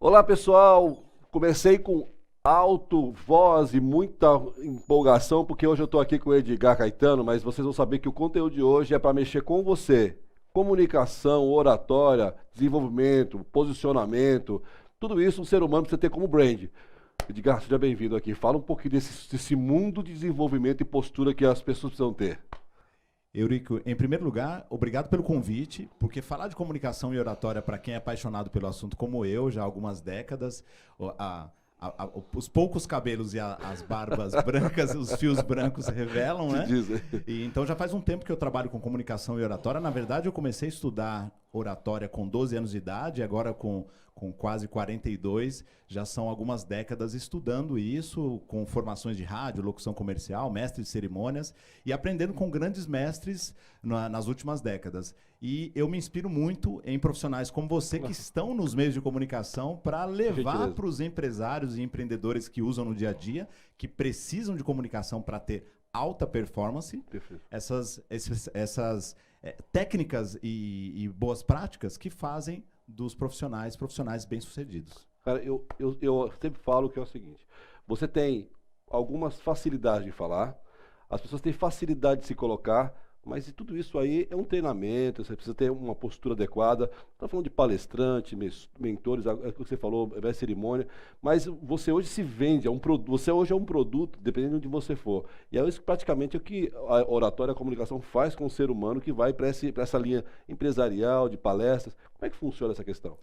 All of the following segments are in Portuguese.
Olá, pessoal. Comecei com alto, voz e muita empolgação, porque hoje eu estou aqui com o Edgar Caetano, mas vocês vão saber que o conteúdo de hoje é para mexer com você. Comunicação, oratória, desenvolvimento, posicionamento, tudo isso um ser humano precisa ter como brand. Edgar, seja bem-vindo aqui. Fala um pouquinho desse mundo de desenvolvimento e postura que as pessoas precisam ter. Eurico, em primeiro lugar, obrigado pelo convite, porque falar de comunicação e oratória para quem é apaixonado pelo assunto como eu, já há algumas décadas, os poucos cabelos e as barbas brancas, os fios brancos revelam, né? E então já faz um tempo que eu trabalho com comunicação e oratória. Na verdade, eu comecei a estudar oratória com 12 anos de idade, agora com quase 42, já são algumas décadas estudando isso, com formações de rádio, locução comercial, mestre de cerimônias, e aprendendo com grandes mestres nas últimas décadas. E eu me inspiro muito em profissionais como você, que estão nos meios de comunicação, para levar para os empresários e empreendedores que usam no dia a dia, que precisam de comunicação para ter alta performance, essas técnicas e boas práticas que fazem dos profissionais bem-sucedidos. Cara, eu sempre falo que é o seguinte: você tem algumas facilidades de falar, as pessoas têm facilidade de se colocar, mas tudo isso aí é um treinamento, você precisa ter uma postura adequada. Está falando de palestrante, mentores, é o que você falou, é cerimônia, mas você hoje se vende, você hoje é um produto, dependendo de onde você for. E é isso praticamente o que a oratória, a comunicação faz com o ser humano que vai para essa linha empresarial, de palestras. Como é que funciona essa questão?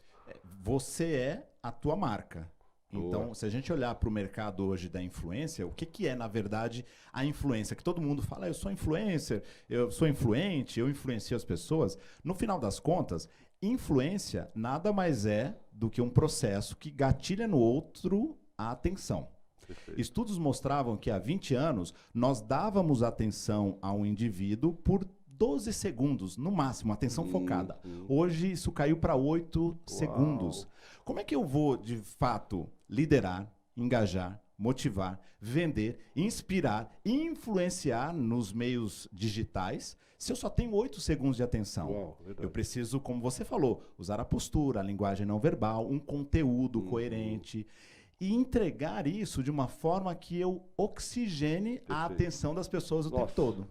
Você é a tua marca. Então, se a gente olhar para o mercado hoje da influência, o que é, na verdade, a influência? Que todo mundo fala, eu sou influencer, eu sou influente, eu influencio as pessoas. No final das contas, influência nada mais é do que um processo que gatilha no outro a atenção. Perfeito. Estudos mostravam que há 20 anos nós dávamos atenção a um indivíduo por 12 segundos, no máximo, atenção focada. Hoje isso caiu para 8 segundos. Como é que eu vou, de fato, liderar, engajar, motivar, vender, inspirar, influenciar nos meios digitais se eu só tenho 8 segundos de atenção? Eu preciso, como você falou, usar a postura, a linguagem não verbal, um conteúdo coerente e entregar isso de uma forma que eu oxigene a atenção das pessoas o tempo todo.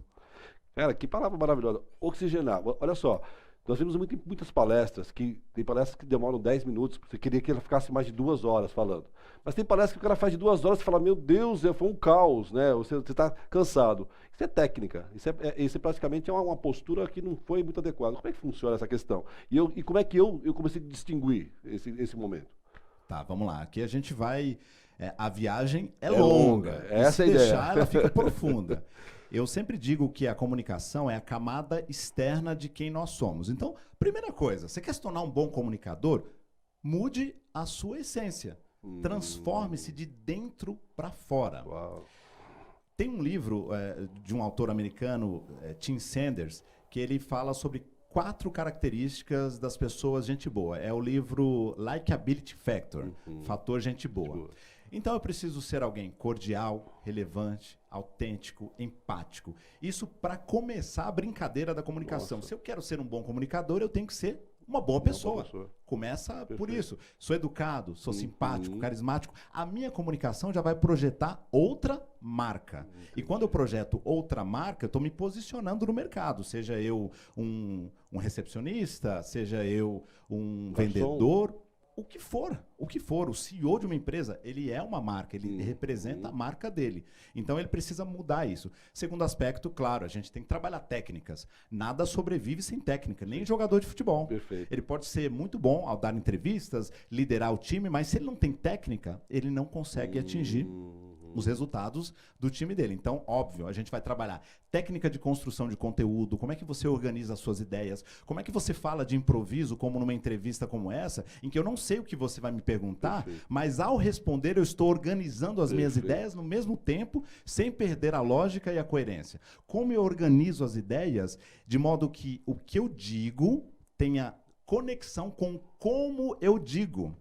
Cara, que palavra maravilhosa. Oxigenar. Olha só, nós vimos muitas palestras, tem palestras que demoram 10 minutos, você queria que ela ficasse mais de 2 horas falando. Mas tem palestras que o cara faz de 2 horas e fala, meu Deus, foi um caos, né? Você está cansado. Isso é técnica, isso praticamente é uma postura que não foi muito adequada. Como é que funciona essa questão? E como é que eu comecei a distinguir esse momento? Tá, vamos lá. Aqui a gente vai... a viagem é longa. Essa é a ideia. Deixar, ela fica profunda. Eu sempre digo que a comunicação é a camada externa de quem nós somos. Então, primeira coisa, você quer se tornar um bom comunicador? Mude a sua essência. Transforme-se de dentro para fora. Uau. Tem um livro de um autor americano, Tim Sanders, que ele fala sobre 4 características das pessoas gente boa. É o livro Likeability Factor, Fator Gente Boa. Então eu preciso ser alguém cordial, relevante, autêntico, empático. Isso para começar a brincadeira da comunicação. Se eu quero ser um bom comunicador, eu tenho que ser uma boa pessoa. Começa por isso. Sou educado, sou simpático, carismático. A minha comunicação já vai projetar outra marca. E quando eu projeto outra marca, eu estou me posicionando no mercado. Seja eu um recepcionista, seja eu um vendedor, o que for, o CEO de uma empresa, ele é uma marca, ele representa a marca dele. Então ele precisa mudar isso. Segundo aspecto, claro, a gente tem que trabalhar técnicas. Nada sobrevive sem técnica, nem jogador de futebol. Perfeito. Ele pode ser muito bom ao dar entrevistas, liderar o time, mas se ele não tem técnica, ele não consegue atingir os resultados do time dele. Então, óbvio, a gente vai trabalhar técnica de construção de conteúdo, como é que você organiza as suas ideias, como é que você fala de improviso, como numa entrevista como essa, em que eu não sei o que você vai me perguntar, mas ao responder eu estou organizando as minhas ideias no mesmo tempo, sem perder a lógica e a coerência. Como eu organizo as ideias de modo que o que eu digo tenha conexão com como eu digo.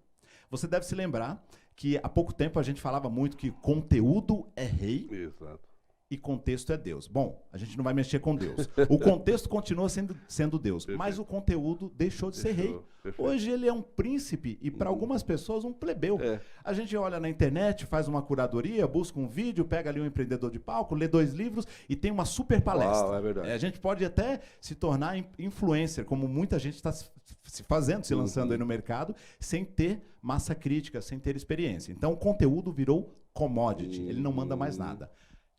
Você deve se lembrar que há pouco tempo a gente falava muito que conteúdo é rei. Exato. e contexto é Deus. Bom, a gente não vai mexer com Deus. O contexto continua sendo Deus, Perfeito. mas o conteúdo deixou de ser rei. Perfeito. Hoje ele é um príncipe e para algumas pessoas um plebeu. A gente olha na internet, faz uma curadoria, busca um vídeo, pega ali um empreendedor de palco, lê 2 livros e tem uma super palestra. Uau, é verdade. A gente pode até se tornar influencer, como muita gente está se fazendo, se lançando aí no mercado, sem ter massa crítica, sem ter experiência. Então o conteúdo virou commodity, ele não manda mais nada.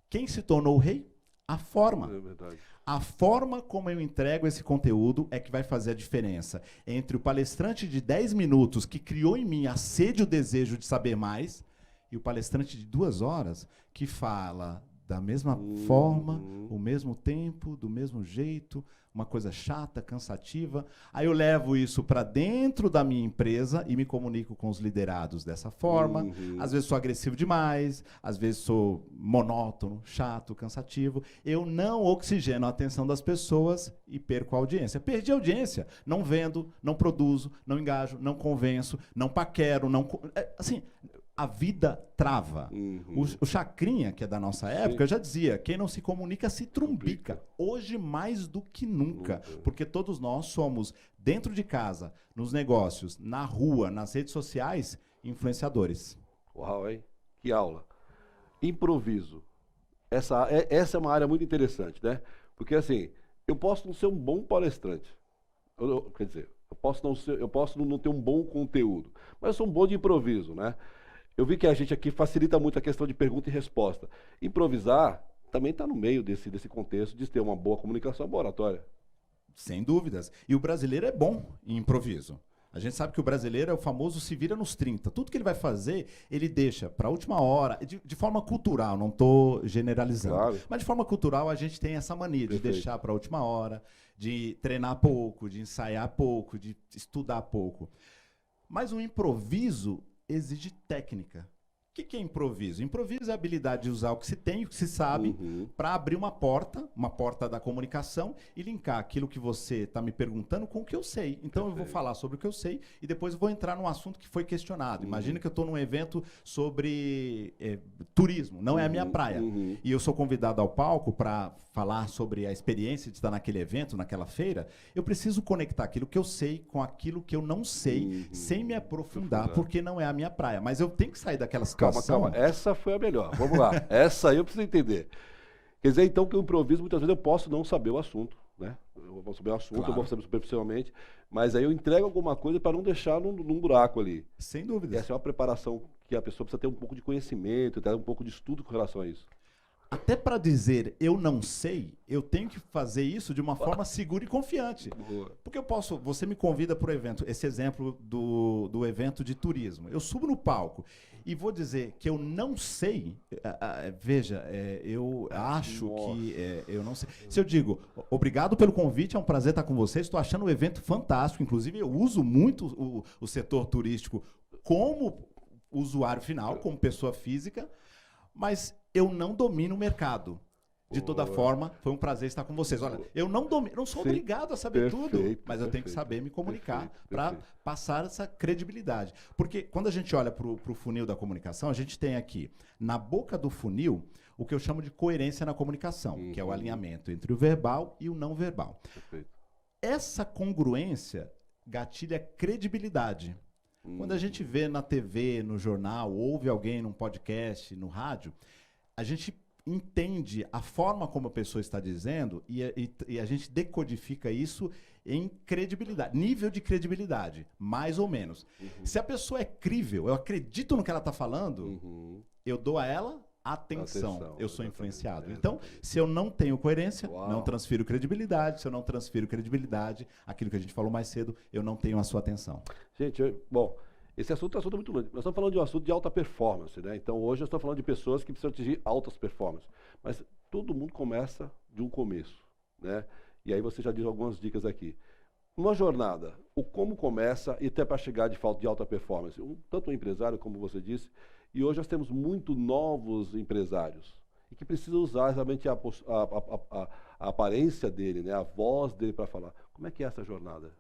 Quem se tornou o rei? A forma. É verdade. A forma como eu entrego esse conteúdo é que vai fazer a diferença entre o palestrante de 10 minutos que criou em mim a sede e o desejo de saber mais e o palestrante de 2 horas que fala da mesma forma, o mesmo tempo, do mesmo jeito, uma coisa chata, cansativa. Aí eu levo isso para dentro da minha empresa e me comunico com os liderados dessa forma. Às vezes sou agressivo demais, às vezes sou monótono, chato, cansativo. Eu não oxigeno a atenção das pessoas e perco a audiência. Perdi a audiência. Não vendo, não produzo, não engajo, não convenço, não paquero, não... Assim, a vida trava. O Chacrinha, que é da nossa época, já dizia, quem não se comunica se trumbica. Hoje mais do que nunca. Porque todos nós somos, dentro de casa, nos negócios, na rua, nas redes sociais, influenciadores. Uau, hein? Que aula. Improviso. Essa é uma área muito interessante, né? Porque assim, eu posso não ser um bom palestrante. Quer dizer, eu posso não ter um bom conteúdo, mas eu sou um bom de improviso, né? Eu vi que a gente aqui facilita muito a questão de pergunta e resposta. Improvisar também está no meio desse contexto de ter uma boa comunicação, boa oratória. Sem dúvidas. E o brasileiro é bom em improviso. A gente sabe que o brasileiro é o famoso se vira nos 30. Tudo que ele vai fazer, ele deixa para a última hora, de forma cultural, não estou generalizando. Claro. Mas de forma cultural, a gente tem essa mania de deixar para a última hora, de treinar pouco, de ensaiar pouco, de estudar pouco. Mas o improviso exige técnica. O que é improviso? Improviso é a habilidade de usar o que se tem, o que se sabe, para abrir uma porta da comunicação e linkar aquilo que você está me perguntando com o que eu sei. Então eu vou falar sobre o que eu sei e depois eu vou entrar num assunto que foi questionado. Imagina que eu estou num evento sobre turismo, não é a minha praia. E eu sou convidado ao palco para falar sobre a experiência de estar naquele evento, naquela feira. Eu preciso conectar aquilo que eu sei com aquilo que eu não sei, sem me aprofundar, porque não é a minha praia. Mas eu tenho que sair daquela situação. Calma. Essa foi a melhor. Vamos lá. Essa aí eu preciso entender. Quer dizer, então, que o improviso, muitas vezes, eu posso não saber o assunto, né? Eu vou saber o assunto, claro. Eu vou saber superficialmente, mas aí eu entrego alguma coisa para não deixar num buraco ali. Sem dúvida. Essa é uma preparação que a pessoa precisa ter um pouco de conhecimento, ter um pouco de estudo com relação a isso. Até para dizer eu não sei, eu tenho que fazer isso de uma forma segura e confiante. Boa. Porque você me convida para o evento, esse exemplo do evento de turismo. Eu subo no palco e vou dizer que eu não sei, veja, eu acho que eu não sei. Se eu digo, obrigado pelo convite, é um prazer estar com vocês, estou achando o evento fantástico, inclusive eu uso muito o setor turístico como usuário final, como pessoa física, mas eu não domino o mercado. De toda forma, foi um prazer estar com vocês. Olha, eu não sou obrigado a saber tudo, mas eu tenho que saber me comunicar para passar essa credibilidade. Porque quando a gente olha para o funil da comunicação, a gente tem aqui, na boca do funil, o que eu chamo de coerência na comunicação, que é o alinhamento entre o verbal e o não verbal. Perfeito. Essa congruência gatilha credibilidade. Quando a gente vê na TV, no jornal, ouve alguém num podcast, no rádio, a gente entende a forma como a pessoa está dizendo e a gente decodifica isso em credibilidade, nível de credibilidade, mais ou menos. Se a pessoa é crível, eu acredito no que ela está falando, eu dou a ela atenção. Eu sou influenciado. Então, se eu não tenho coerência, não transfiro credibilidade. Se eu não transfiro credibilidade, aquilo que a gente falou mais cedo, eu não tenho a sua atenção. Gente, bom, esse assunto é um assunto muito longe. Nós estamos falando de um assunto de alta performance, né? Então, hoje nós estamos falando de pessoas que precisam atingir altas performances. Mas todo mundo começa de um começo, né? E aí você já diz algumas dicas aqui. Uma jornada, o como começa e até para chegar de fato de alta performance. Tanto um empresário, como você disse, e hoje nós temos muito novos empresários e que precisam usar realmente a aparência dele, né? A voz dele para falar. Como é que é essa jornada?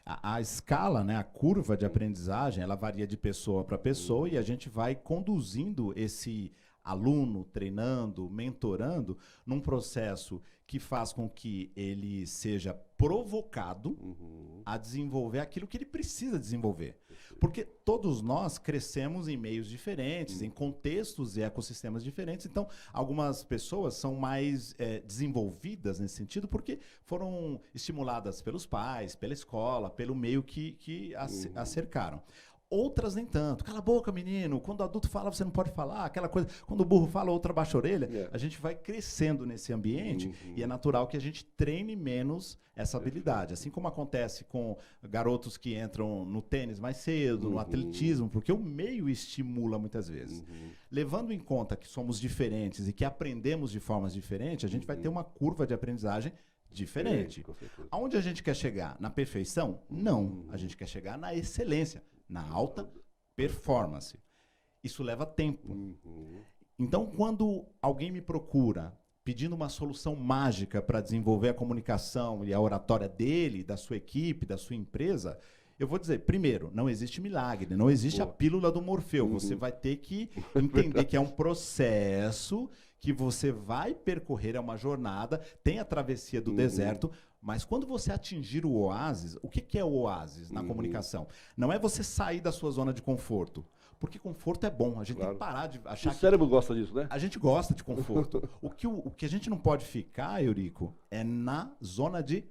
A escala, né, a curva de aprendizagem, ela varia de pessoa para pessoa e a gente vai conduzindo esse aluno, treinando, mentorando, num processo que faz com que ele seja provocado a desenvolver aquilo que ele precisa desenvolver. Porque todos nós crescemos em meios diferentes, em contextos e ecossistemas diferentes. Então, algumas pessoas são mais desenvolvidas nesse sentido porque foram estimuladas pelos pais, pela escola, pelo meio que a cercaram. Outras nem tanto. Cala a boca, menino. Quando o adulto fala, você não pode falar. Aquela coisa. Quando o burro fala, outra baixa a orelha. A gente vai crescendo nesse ambiente e é natural que a gente treine menos essa habilidade. Assim como acontece com garotos que entram no tênis mais cedo, no atletismo, porque o meio estimula muitas vezes. Levando em conta que somos diferentes e que aprendemos de formas diferentes, a gente vai ter uma curva de aprendizagem diferente. Aonde a gente quer chegar? Na perfeição? Não. A gente quer chegar na excelência, na alta performance. Isso leva tempo. Então, quando alguém me procura pedindo uma solução mágica para desenvolver a comunicação e a oratória dele, da sua equipe, da sua empresa, eu vou dizer, primeiro, não existe milagre, não existe a pílula do Morfeu. Você vai ter que entender que é um processo que você vai percorrer, é uma jornada, tem a travessia do deserto, mas quando você atingir o oásis, o que é o oásis na comunicação? Não é você sair da sua zona de conforto, porque conforto é bom. A gente tem que parar de achar que... O cérebro gosta disso, né? A gente gosta de conforto. O que a gente não pode ficar, Eurico, é na zona de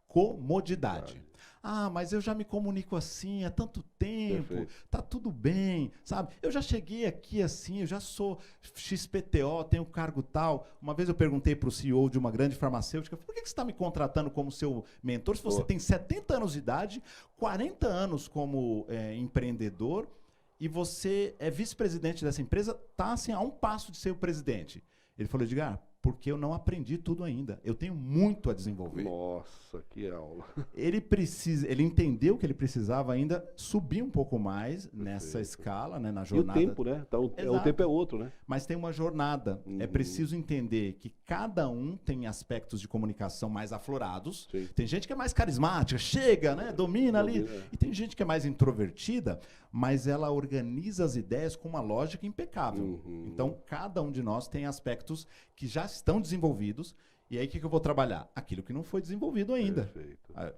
comodidade. Ah, mas eu já me comunico assim há tanto tempo, tá tudo bem, sabe? Eu já cheguei aqui assim, eu já sou XPTO, tenho cargo tal. Uma vez eu perguntei para o CEO de uma grande farmacêutica, por que você está me contratando como seu mentor se você tem 70 anos de idade, 40 anos como empreendedor e você é vice-presidente dessa empresa, tá assim a um passo de ser o presidente? Ele falou, Edgar, porque eu não aprendi tudo ainda. Eu tenho muito a desenvolver. Nossa, que aula. Ele entendeu que ele precisava ainda subir um pouco mais nessa escala, né, na jornada. E o tempo, né? Então, o tempo é outro, né? Mas tem uma jornada. É preciso entender que cada um tem aspectos de comunicação mais aflorados. Sim. Tem gente que é mais carismática, chega, né, domina ali. E tem gente que é mais introvertida, mas ela organiza as ideias com uma lógica impecável. Então, cada um de nós tem aspectos que já estão desenvolvidos. E aí, o que eu vou trabalhar? Aquilo que não foi desenvolvido ainda.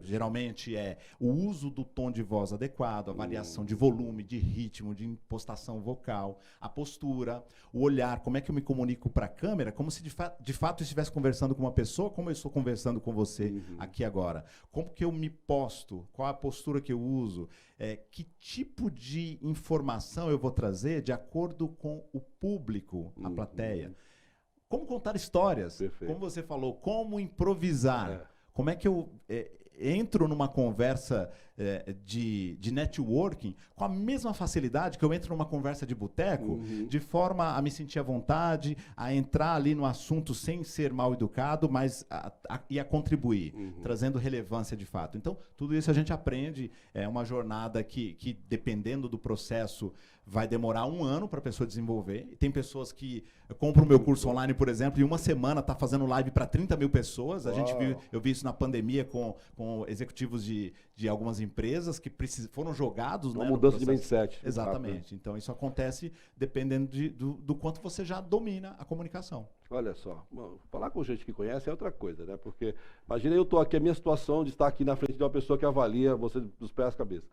Geralmente é o uso do tom de voz adequado, a variação de volume, de ritmo, de impostação vocal, a postura, o olhar, como é que eu me comunico para a câmera, como se de fato eu estivesse conversando com uma pessoa, como eu estou conversando com você aqui agora. Como que eu me posto, qual a postura que eu uso, que tipo de informação eu vou trazer de acordo com o público, a plateia. Como contar histórias, como você falou, como improvisar, como é que eu entro numa conversa de networking com a mesma facilidade que eu entro numa conversa de boteco, de forma a me sentir à vontade, a entrar ali no assunto sem ser mal educado, mas a contribuir, trazendo relevância de fato. Então, tudo isso a gente aprende, é uma jornada que dependendo do processo, vai demorar 1 ano para a pessoa desenvolver. E tem pessoas que compram o meu curso online, por exemplo, e uma semana está fazendo live para 30 mil pessoas. Eu vi isso na pandemia com executivos de algumas empresas que foram jogados. Uma mudança de mindset. Exatamente. Então, isso acontece dependendo do quanto você já domina a comunicação. Olha só, falar com gente que conhece é outra coisa, né? Porque, imagina eu estou aqui, a minha situação de estar aqui na frente de uma pessoa que avalia você dos pés às cabeças.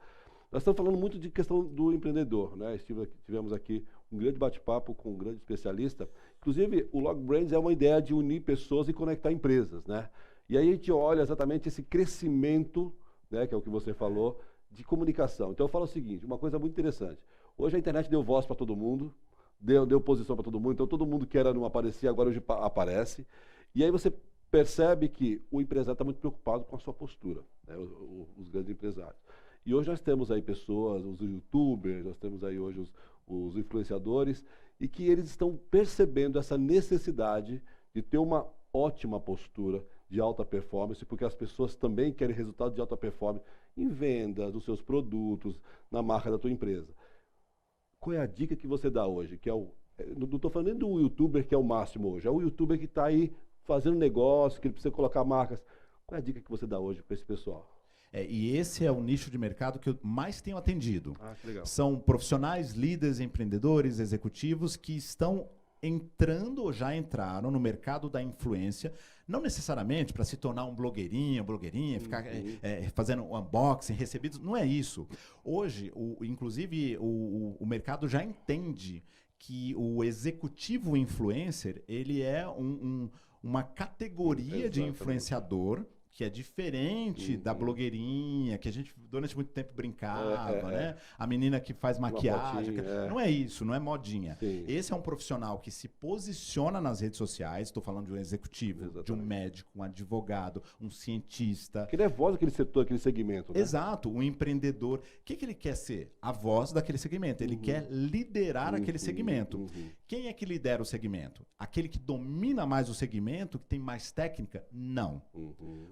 Nós estamos falando muito de questão do empreendedor, né? Tivemos aqui um grande bate-papo com um grande especialista. Inclusive, o Log Brands é uma ideia de unir pessoas e conectar empresas, né? E aí a gente olha exatamente esse crescimento, né, que é o que você falou, de comunicação. Então eu falo o seguinte, uma coisa muito interessante. Hoje a internet deu voz para todo mundo, deu posição para todo mundo, então todo mundo que era não aparecia, agora hoje aparece. E aí você percebe que o empresário está muito preocupado com a sua postura, né, os grandes empresários. E hoje nós temos aí pessoas, os youtubers, nós temos aí hoje os influenciadores, e que eles estão percebendo essa necessidade de ter uma ótima postura de alta performance, porque as pessoas também querem resultado de alta performance em vendas dos seus produtos, na marca da tua empresa. Qual é a dica que você dá hoje? Que não estou falando nem do youtuber que é o máximo hoje, é o youtuber que está aí fazendo negócio, que ele precisa colocar marcas. Qual é a dica que você dá hoje para esse pessoal? E esse é o nicho de mercado que eu mais tenho atendido. Que legal. São profissionais, líderes, empreendedores, executivos que estão entrando ou já entraram no mercado da influência, não necessariamente para se tornar um blogueirinha, ficar fazendo um unboxing, recebidos, não é isso. Hoje, inclusive, o mercado já entende que o executivo influencer, ele é uma categoria de influenciador que é diferente da blogueirinha, que a gente durante muito tempo brincava, né? A menina que faz maquiagem. Não é isso, não é modinha. Sim. Esse é um profissional que se posiciona nas redes sociais, estou falando de um executivo, Exatamente. de um médico, um advogado, um cientista. Que ele é voz daquele setor, aquele segmento. Né? Exato, um empreendedor. O que ele quer ser? A voz daquele segmento. Ele quer liderar aquele segmento. Quem é que lidera o segmento? Aquele que domina mais o segmento, que tem mais técnica? Não.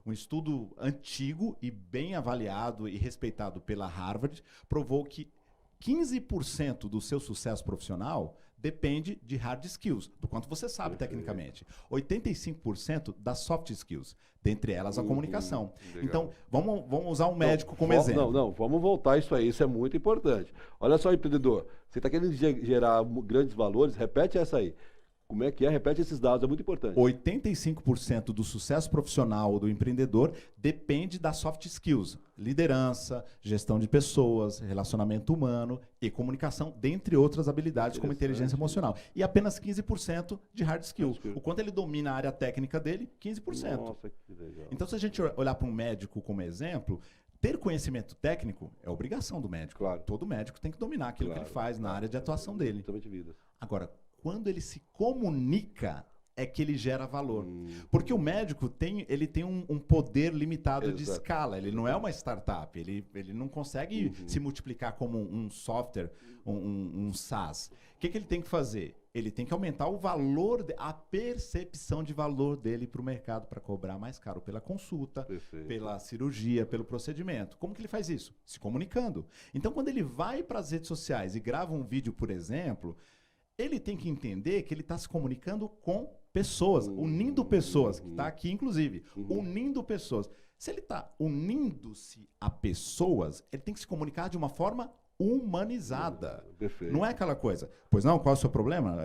Um estudo antigo e bem avaliado e respeitado pela Harvard provou que 15% do seu sucesso profissional depende de hard skills, do quanto você sabe tecnicamente. 85% das soft skills, dentre elas a comunicação. Legal. Então, vamos usar um médico como exemplo. Não, vamos voltar isso aí, isso é muito importante. Olha só, empreendedor, você está querendo gerar grandes valores, repete essa aí. Como é que é? Repete esses dados, é muito importante. 85% do sucesso profissional do empreendedor depende das soft skills. Liderança, gestão de pessoas, relacionamento humano e comunicação, dentre outras habilidades como inteligência emocional. E apenas 15% de hard skill. O quanto ele domina a área técnica dele? 15%. Nossa, que legal. Então, se a gente olhar para um médico como exemplo, ter conhecimento técnico é obrigação do médico. Claro. Todo médico tem que dominar aquilo que ele faz na área de atuação dele. Totalmente vida. Agora, quando ele se comunica, é que ele gera valor. Porque o médico ele tem um poder limitado de escala. Ele não é uma startup. Ele não consegue se multiplicar como um software, um SaaS. O que ele tem que fazer? Ele tem que aumentar o valor, a percepção de valor dele para o mercado, para cobrar mais caro pela consulta, pela cirurgia, pelo procedimento. Como que ele faz isso? Se comunicando. Então, quando ele vai para as redes sociais e grava um vídeo, por exemplo, ele tem que entender que ele está se comunicando com pessoas, unindo pessoas, que está aqui, inclusive, unindo pessoas. Se ele está unindo-se a pessoas, ele tem que se comunicar de uma forma humanizada. Perfeito. Não é aquela coisa, pois não, qual é o seu problema?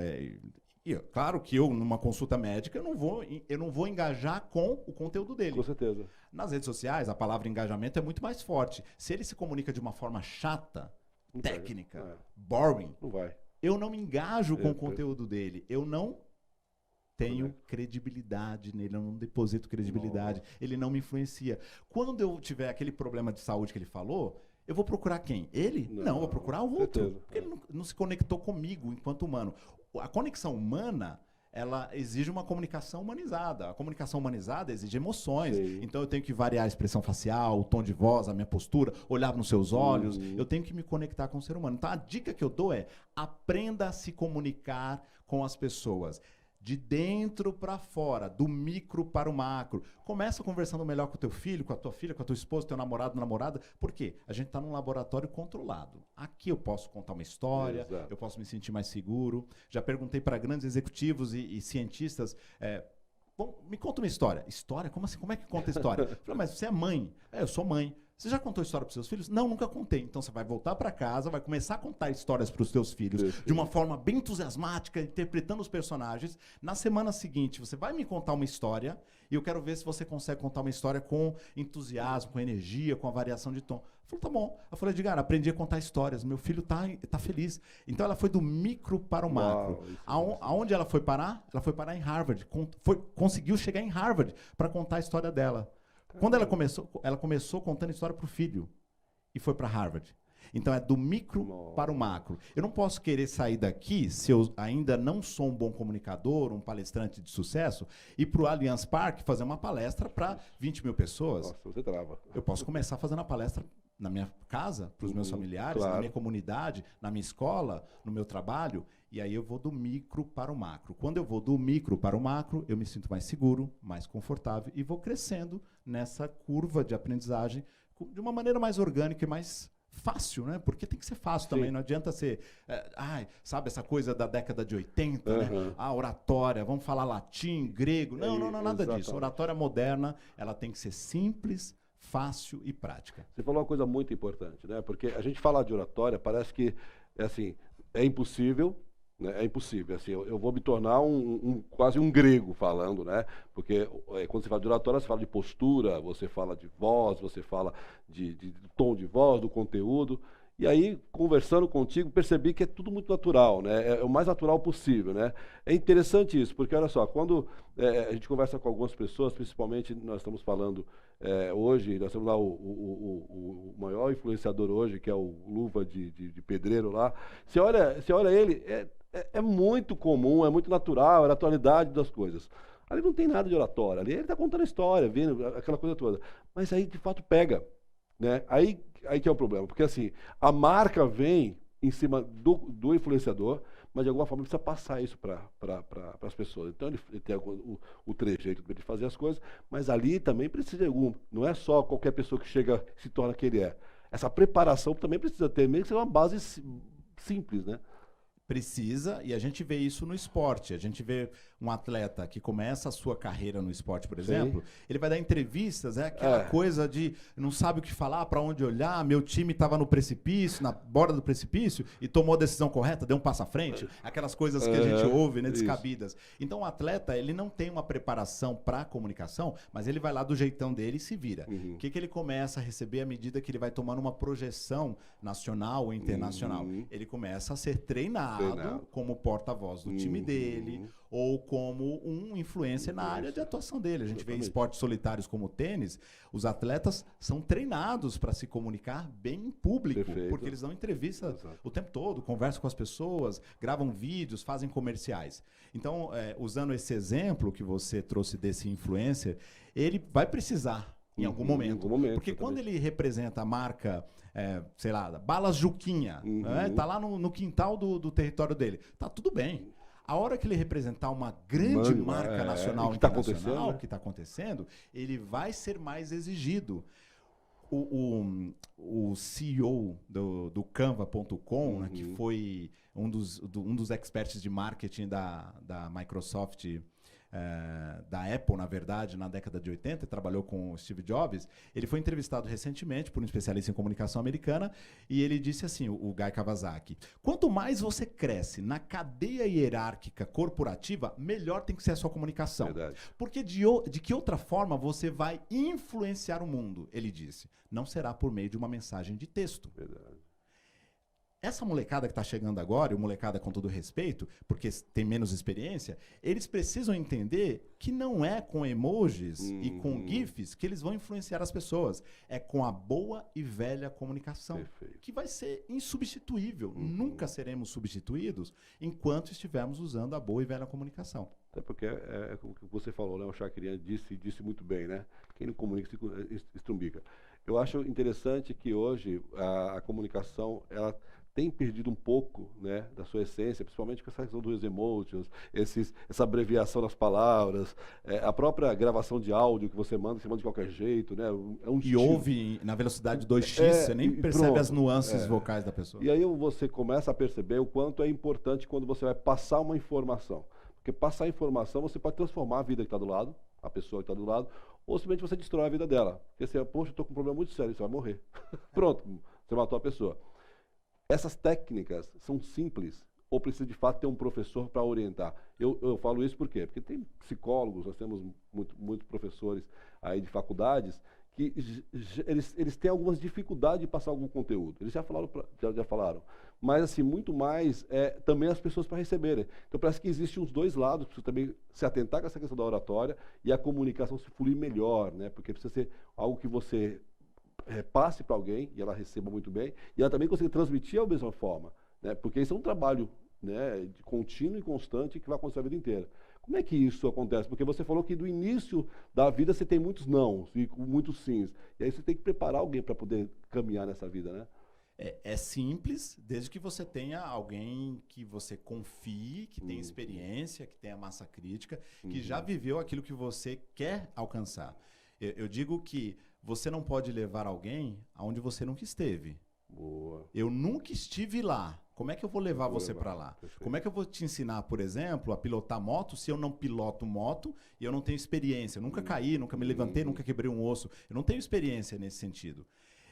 Claro que eu, numa consulta médica, eu não vou engajar com o conteúdo dele. Com certeza. Nas redes sociais, a palavra engajamento é muito mais forte. Se ele se comunica de uma forma chata, técnica, boring, não vai. Eu não me engajo com o conteúdo dele. Eu não tenho credibilidade nele, eu não deposito credibilidade. Ele não me influencia. Quando eu tiver aquele problema de saúde que ele falou, eu vou procurar quem? Ele? Não, eu vou procurar o outro. Porque ele não se conectou comigo enquanto humano. A conexão humana, ela exige uma comunicação humanizada. A comunicação humanizada exige emoções. Sim. Então eu tenho que variar a expressão facial, o tom de voz, a minha postura, olhar nos seus olhos. Eu tenho que me conectar com o ser humano. Então a dica que eu dou é: aprenda a se comunicar com as pessoas. De dentro para fora, do micro para o macro. Começa conversando melhor com o teu filho, com a tua filha, com a tua esposa, teu namorado, namorada. Por quê? A gente está num laboratório controlado. Aqui eu posso contar uma história, eu posso me sentir mais seguro. Já perguntei para grandes executivos e cientistas, bom, me conta uma história. História? Como assim? Como é que conta história? Eu falei, mas você é mãe. Eu sou mãe. Você já contou história para os seus filhos? Não, nunca contei. Então você vai voltar para casa, vai começar a contar histórias para os teus filhos de uma forma bem entusiasmática, interpretando os personagens. Na semana seguinte, você vai me contar uma história e eu quero ver se você consegue contar uma história com entusiasmo, com energia, com a variação de tom. Eu falei, tá bom. Eu falei, Edgar, aprendi a contar histórias. Meu filho tá feliz. Então ela foi do micro para o macro. Aonde ela foi parar? Ela foi parar em Harvard. Conseguiu chegar em Harvard para contar a história dela. Quando ela começou contando história para o filho e foi para Harvard. Então é do micro para o macro. Eu não posso querer sair daqui, se eu ainda não sou um bom comunicador, um palestrante de sucesso, e para o Allianz Parque fazer uma palestra para 20 mil pessoas. Nossa, você trava. Eu posso começar fazendo a palestra na minha casa, para os meus familiares, na minha comunidade, na minha escola, no meu trabalho, e aí eu vou do micro para o macro. Quando eu vou do micro para o macro, eu me sinto mais seguro, mais confortável e vou crescendo nessa curva de aprendizagem de uma maneira mais orgânica e mais fácil, né? Porque tem que ser fácil também, não adianta ser, sabe, essa coisa da década de 80, né? A oratória, vamos falar latim, grego, não, nada disso. A oratória moderna, ela tem que ser simples, fácil e prática. Você falou uma coisa muito importante, né? Porque a gente falar de oratória parece que é impossível, Né? É impossível. Assim, eu vou me tornar quase um grego falando, né? Porque quando você fala de oratória, você fala de postura, você fala de voz, você fala de tom de voz, do conteúdo. E aí, conversando contigo, percebi que é tudo muito natural, né? É o mais natural possível, né? É interessante isso, porque olha só, quando a gente conversa com algumas pessoas, principalmente nós estamos falando hoje, nós temos lá o maior influenciador hoje, que é o Luva de Pedreiro lá. Você olha ele, é muito comum, é muito natural, é a atualidade das coisas. Ali não tem nada de oratória, ali ele está contando a história, vendo aquela coisa toda. Mas aí, de fato, pega, né? Aí que é o problema, porque assim, a marca vem em cima do influenciador, mas de alguma forma precisa passar isso para as pessoas. Então ele tem o trejeito de fazer as coisas, mas ali também precisa de algum. Não é só qualquer pessoa que chega se torna quem ele é. Essa preparação também precisa ter, mesmo que seja uma base simples, né? Precisa, e a gente vê isso no esporte. A gente vê um atleta que começa a sua carreira no esporte, por exemplo, ele vai dar entrevistas, aquela coisa de não sabe o que falar, para onde olhar, meu time estava no precipício, na borda do precipício, e tomou a decisão correta, deu um passo à frente, aquelas coisas que a gente ouve, né, descabidas. Isso. Então o atleta, ele não tem uma preparação para a comunicação, mas ele vai lá do jeitão dele e se vira. O que ele começa a receber à medida que ele vai tomando uma projeção nacional ou internacional? Ele começa a ser treinado como porta-voz do time dele, ou como um influencer na área de atuação dele. A gente vê em esportes solitários como o tênis, os atletas são treinados para se comunicar bem em público, porque eles dão entrevistas o tempo todo, conversam com as pessoas, gravam vídeos, fazem comerciais. Então, usando esse exemplo que você trouxe desse influencer, ele vai precisar em algum momento. Porque quando ele representa a marca, sei lá, Balas Juquinha, tá lá no quintal do território dele, tá tudo bem. A hora que ele representar uma grande marca nacional e internacional, que está acontecendo, ele vai ser mais exigido. O CEO do Canva.com, né, que foi um dos experts de marketing da Microsoft, da Apple, na verdade, na década de 80, trabalhou com o Steve Jobs. Ele foi entrevistado recentemente por um especialista em comunicação americana e ele disse assim, o Guy Kawasaki: quanto mais você cresce na cadeia hierárquica corporativa, melhor tem que ser a sua comunicação. Verdade. Porque de que outra forma você vai influenciar o mundo? Ele disse, não será por meio de uma mensagem de texto. Verdade. Essa molecada que está chegando agora, e o molecada com todo respeito, porque tem menos experiência, eles precisam entender que não é com emojis e com GIFs que eles vão influenciar as pessoas. É com a boa e velha comunicação, que vai ser insubstituível. Nunca seremos substituídos enquanto estivermos usando a boa e velha comunicação. Até porque é o que você falou, né? O Chacrian disse muito bem, né? Quem não comunica se estrumbica. Eu acho interessante que hoje a comunicação, ela tem perdido um pouco, né, da sua essência, principalmente com essa questão dos emojis, essa abreviação das palavras, a própria gravação de áudio que você manda de qualquer jeito, né? E ouve na velocidade 2x, você nem percebe as nuances vocais da pessoa. E aí você começa a perceber o quanto é importante quando você vai passar uma informação. Porque passar informação, você pode transformar a vida que está do lado, a pessoa que está do lado, ou simplesmente você destrói a vida dela. Porque você, poxa, eu estou com um problema muito sério, você vai morrer. Pronto, você matou a pessoa. Essas técnicas são simples, ou precisa de fato ter um professor para orientar? Eu falo isso por quê? Porque tem psicólogos, nós temos muitos professores aí de faculdades, que eles têm algumas dificuldades de passar algum conteúdo. Eles já falaram. Mas, assim, muito mais também as pessoas para receberem. Então, parece que existem uns dois lados, precisa também se atentar com essa questão da oratória e a comunicação se fluir melhor, né? Porque precisa ser algo que você passe para alguém e ela receba muito bem, e ela também consiga transmitir da mesma forma, né? Porque isso é um trabalho, né, de contínuo e constante que vai acontecer a vida inteira. Como é que isso acontece? Porque você falou que do início da vida você tem muitos nãos e muitos sims, e aí você tem que preparar alguém para poder caminhar nessa vida, né? É simples, desde que você tenha alguém que você confie, que tenha experiência, que tenha massa crítica, que já viveu aquilo que você quer alcançar. Eu digo que você não pode levar alguém aonde você nunca esteve. Boa. Eu nunca estive lá. Como é que eu vou levar você para lá? Perfeito. Como é que eu vou te ensinar, por exemplo, a pilotar moto se eu não piloto moto e eu não tenho experiência? Eu nunca caí, nunca me levantei, nunca quebrei um osso. Eu não tenho experiência nesse sentido.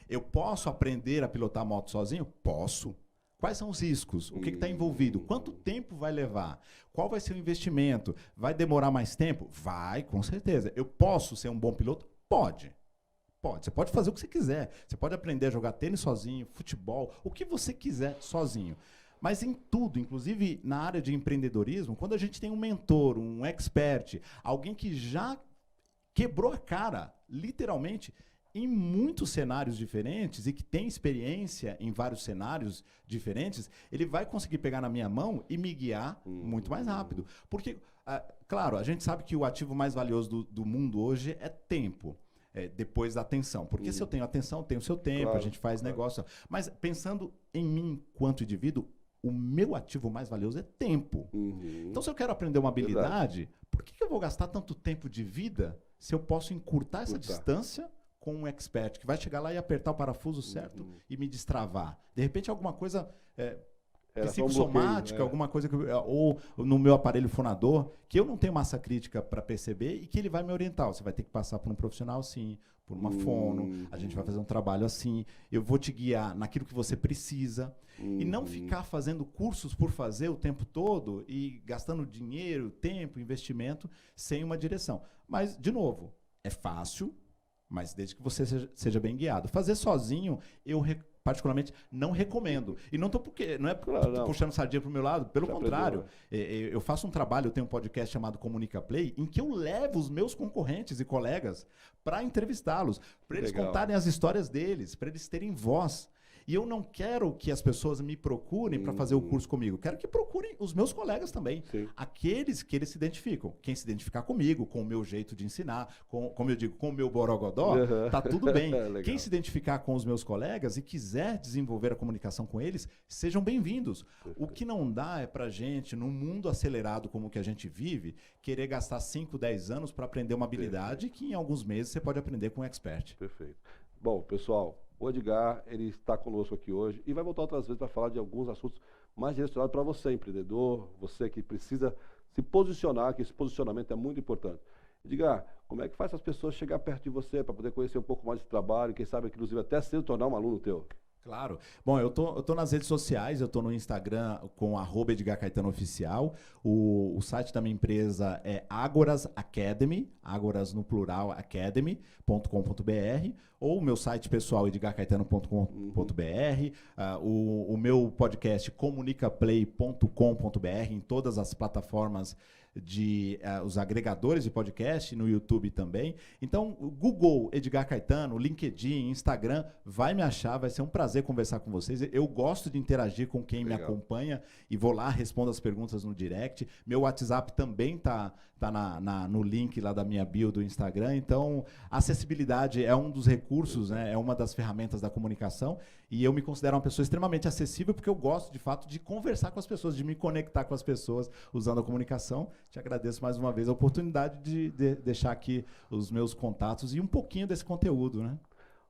Eu posso aprender a pilotar moto sozinho? Posso. Quais são os riscos? O que está envolvido? Quanto tempo vai levar? Qual vai ser o investimento? Vai demorar mais tempo? Vai, com certeza. Eu posso ser um bom piloto? Pode. Pode. Você pode fazer o que você quiser. Você pode aprender a jogar tênis sozinho, futebol, o que você quiser sozinho. Mas em tudo, inclusive na área de empreendedorismo, quando a gente tem um mentor, um expert, alguém que já quebrou a cara, literalmente, em muitos cenários diferentes e que tem experiência em vários cenários diferentes, ele vai conseguir pegar na minha mão e me guiar muito mais rápido. Porque, claro, a gente sabe que o ativo mais valioso do mundo hoje é tempo. Depois da atenção. Porque se eu tenho atenção, eu tenho o seu tempo, claro, a gente faz negócio. Mas pensando em mim enquanto indivíduo, o meu ativo mais valioso é tempo. Então, se eu quero aprender uma habilidade, por que eu vou gastar tanto tempo de vida se eu posso encurtar essa distância com um expert que vai chegar lá e apertar o parafuso certo e me destravar? De repente, alguma coisa psicossomática, alguma coisa ou no meu aparelho fonador, que eu não tenho massa crítica para perceber e que ele vai me orientar. Você vai ter que passar por um profissional assim, por uma fono, a gente vai fazer um trabalho assim, eu vou te guiar naquilo que você precisa e não ficar fazendo cursos por fazer o tempo todo e gastando dinheiro, tempo, investimento sem uma direção. Mas, de novo, é fácil, mas desde que você seja bem guiado. Fazer sozinho, eu particularmente não recomendo. E não é puxando sardinha para o meu lado, pelo contrário. Eu faço um trabalho, eu tenho um podcast chamado Comunica Play, em que eu levo os meus concorrentes e colegas para entrevistá-los, para eles contarem as histórias deles, para eles terem voz. E eu não quero que as pessoas me procurem para fazer o curso comigo. Quero que procurem os meus colegas também. Sim. Aqueles que eles se identificam. Quem se identificar comigo, com o meu jeito de ensinar, como eu digo, com o meu borogodó, tá tudo bem. Quem se identificar com os meus colegas e quiser desenvolver a comunicação com eles, sejam bem-vindos. O que não dá é pra gente, num mundo acelerado como o que a gente vive, querer gastar 5, 10 anos para aprender uma habilidade que em alguns meses você pode aprender com um expert. Perfeito. Bom, pessoal, o Edgar, ele está conosco aqui hoje e vai voltar outras vezes para falar de alguns assuntos mais direcionados para você, empreendedor, você que precisa se posicionar, que esse posicionamento é muito importante. Edgar, como é que faz as pessoas chegar perto de você para poder conhecer um pouco mais desse trabalho, quem sabe, inclusive, até se tornar um aluno teu? Claro. Bom, eu tô nas redes sociais, eu tô no Instagram com @EdgarCaetanoOficial. O site da minha empresa é Ágoras Academy, Ágoras no plural, academy.com.br, ou o meu site pessoal, edgarcaetano.com.br, o meu podcast comunicaplay.com.br, em todas as plataformas os agregadores de podcast, no YouTube também. Então, Google, Edgar Caetano, LinkedIn, Instagram, vai me achar, vai ser um prazer conversar com vocês. Eu gosto de interagir com quem me acompanha e vou lá, respondo as perguntas no direct. Meu WhatsApp também tá no link lá da minha bio do Instagram. Então, a acessibilidade é um dos recursos, né? É uma das ferramentas da comunicação e eu me considero uma pessoa extremamente acessível porque eu gosto, de fato, de conversar com as pessoas, de me conectar com as pessoas usando a comunicação. Te agradeço mais uma vez a oportunidade de deixar aqui os meus contatos e um pouquinho desse conteúdo, né?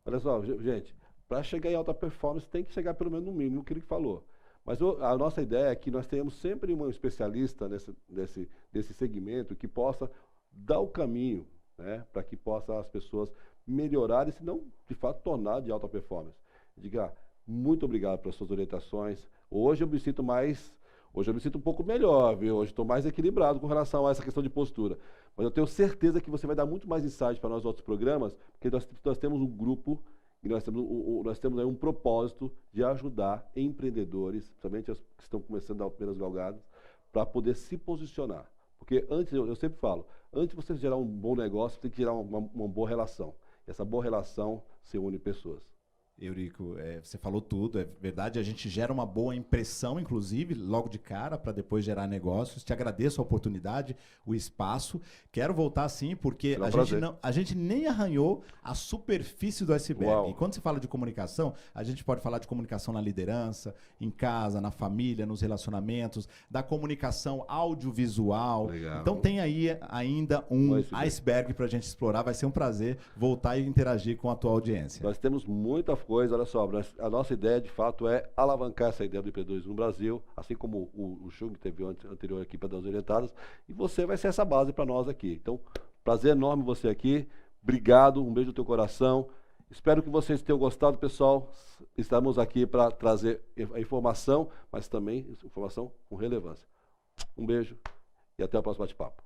Olha só, gente, para chegar em alta performance tem que chegar pelo menos no mínimo que ele falou. Mas a nossa ideia é que nós tenhamos sempre um especialista desse segmento que possa dar o caminho, né, para que possa as pessoas melhorarem, se não, de fato, tornar de alta performance. Edgar, muito obrigado pelas suas orientações. Hoje eu me sinto um pouco melhor, viu? Hoje estou mais equilibrado com relação a essa questão de postura. Mas eu tenho certeza que você vai dar muito mais insight para nós outros programas, porque nós temos um grupo e nós temos aí um propósito de ajudar empreendedores, principalmente os que estão começando a dar primeiras galgadas, para poder se posicionar. Porque antes, eu sempre falo, antes de você gerar um bom negócio, você tem que gerar uma boa relação. E essa boa relação se une pessoas. Eurico, você falou tudo, é verdade, a gente gera uma boa impressão, inclusive, logo de cara, para depois gerar negócios. Te agradeço a oportunidade, o espaço. Quero voltar sim, porque a gente nem arranhou a superfície do iceberg. Uau. E quando se fala de comunicação, a gente pode falar de comunicação na liderança, em casa, na família, nos relacionamentos, da comunicação audiovisual. Legal. Então tem aí ainda um iceberg para a gente explorar. Vai ser um prazer voltar e interagir com a tua audiência. Nós temos muita coisa, olha só, a nossa ideia de fato é alavancar essa ideia do empreendedorismo no Brasil, assim como o Chung teve anterior aqui para dar as orientadas, e você vai ser essa base para nós aqui. Então, prazer enorme você aqui, obrigado, um beijo no teu coração, Espero que vocês tenham gostado, pessoal. Estamos aqui para trazer a informação, mas também informação com relevância. Um beijo e até o próximo bate-papo.